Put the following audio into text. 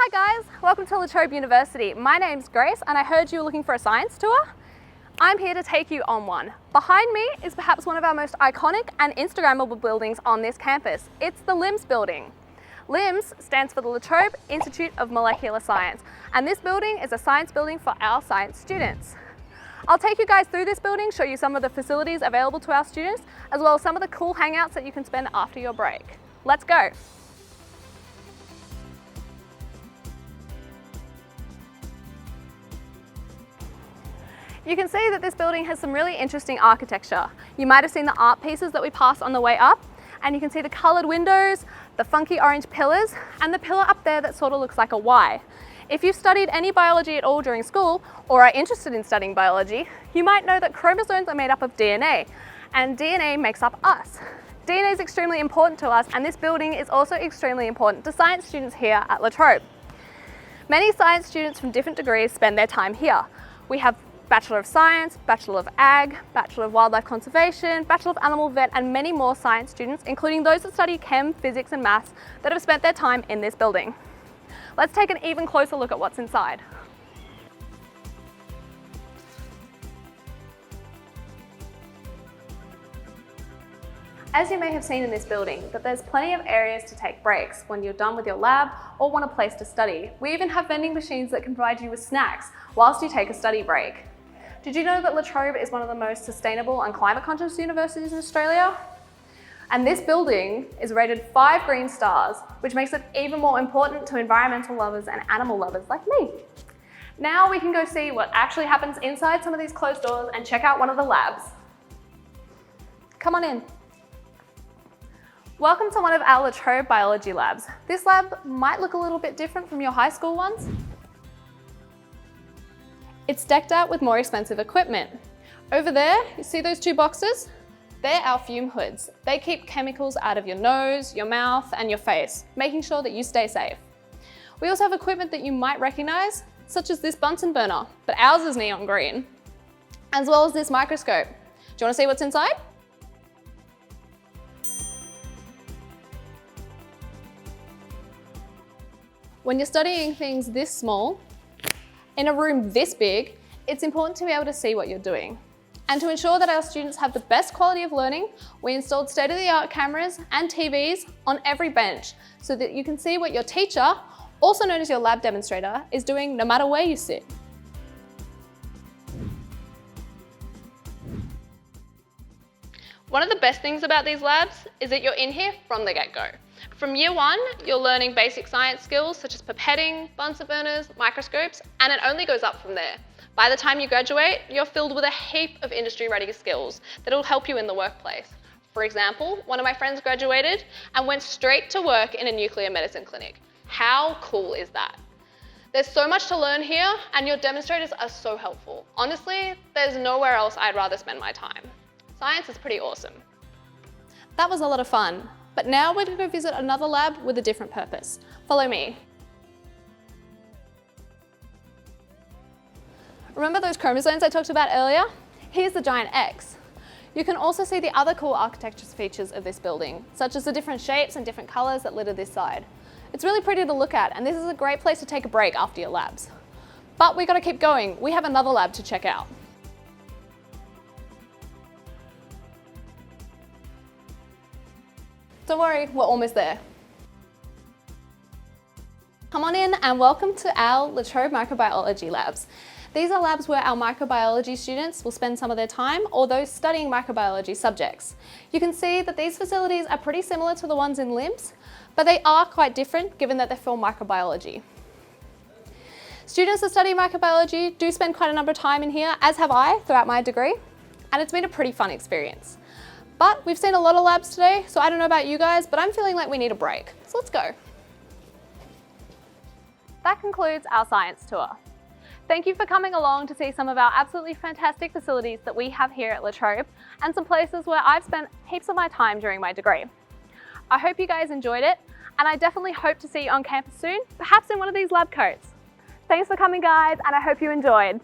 Hi guys, welcome to La Trobe University. My name's Grace and I heard you were looking for a science tour. I'm here to take you on one. Behind me is perhaps one of our most iconic and Instagrammable buildings on this campus. It's the LIMS building. LIMS stands for the La Trobe Institute of Molecular Science, and this building is a science building for our science students. I'll take you guys through this building, show you some of the facilities available to our students, as well as some of the cool hangouts that you can spend after your break. Let's go. You can see that this building has some really interesting architecture. You might have seen the art pieces that we passed on the way up, and you can see the coloured windows, the funky orange pillars, and the pillar up there that sort of looks like a Y. If you've studied any biology at all during school, or are interested in studying biology, you might know that chromosomes are made up of DNA, and DNA makes up us. DNA is extremely important to us, and this building is also extremely important to science students here at La Trobe. Many science students from different degrees spend their time here. We have Bachelor of Science, Bachelor of Ag, Bachelor of Wildlife Conservation, Bachelor of Animal Vet, and many more science students, including those that study chem, physics, and maths, that have spent their time in this building. Let's take an even closer look at what's inside. As you may have seen in this building, that there's plenty of areas to take breaks when you're done with your lab or want a place to study. We even have vending machines that can provide you with snacks whilst you take a study break. Did you know that La Trobe is one of the most sustainable and climate conscious universities in Australia? And this building is rated 5 green stars, which makes it even more important to environmental lovers and animal lovers like me. Now we can go see what actually happens inside some of these closed doors and check out one of the labs. Come on in. Welcome to one of our La Trobe biology labs. This lab might look a little bit different from your high school ones. It's decked out with more expensive equipment. Over there, you see those 2 boxes? They're our fume hoods. They keep chemicals out of your nose, your mouth, and your face, making sure that you stay safe. We also have equipment that you might recognize, such as this Bunsen burner, but ours is neon green, as well as this microscope. Do you want to see what's inside? When you're studying things this small, in a room this big, it's important to be able to see what you're doing. And to ensure that our students have the best quality of learning, we installed state-of-the-art cameras and TVs on every bench so that you can see what your teacher, also known as your lab demonstrator, is doing no matter where you sit. One of the best things about these labs is that you're in here from the get-go. From year 1, you're learning basic science skills such as pipetting, Bunsen burners, microscopes, and it only goes up from there. By the time you graduate, you're filled with a heap of industry-ready skills that will help you in the workplace. For example, one of my friends graduated and went straight to work in a nuclear medicine clinic. How cool is that? There's so much to learn here, and your demonstrators are so helpful. Honestly, there's nowhere else I'd rather spend my time. Science is pretty awesome. That was a lot of fun, but now we're going to go visit another lab with a different purpose. Follow me. Remember those chromosomes I talked about earlier? Here's the giant X. You can also see the other cool architecture features of this building, such as the different shapes and different colours that litter this side. It's really pretty to look at, and this is a great place to take a break after your labs. But we've got to keep going. We have another lab to check out. Don't worry, we're almost there. Come on in and welcome to our La Trobe microbiology labs. These are labs where our microbiology students will spend some of their time, or those studying microbiology subjects. You can see that these facilities are pretty similar to the ones in LIMS, but they are quite different given that they're for microbiology. Students that study microbiology do spend quite a number of time in here, as have I throughout my degree, and it's been a pretty fun experience. But we've seen a lot of labs today, so I don't know about you guys, but I'm feeling like we need a break. So let's go. That concludes our science tour. Thank you for coming along to see some of our absolutely fantastic facilities that we have here at La Trobe, and some places where I've spent heaps of my time during my degree. I hope you guys enjoyed it, and I definitely hope to see you on campus soon, perhaps in one of these lab coats. Thanks for coming, guys, and I hope you enjoyed.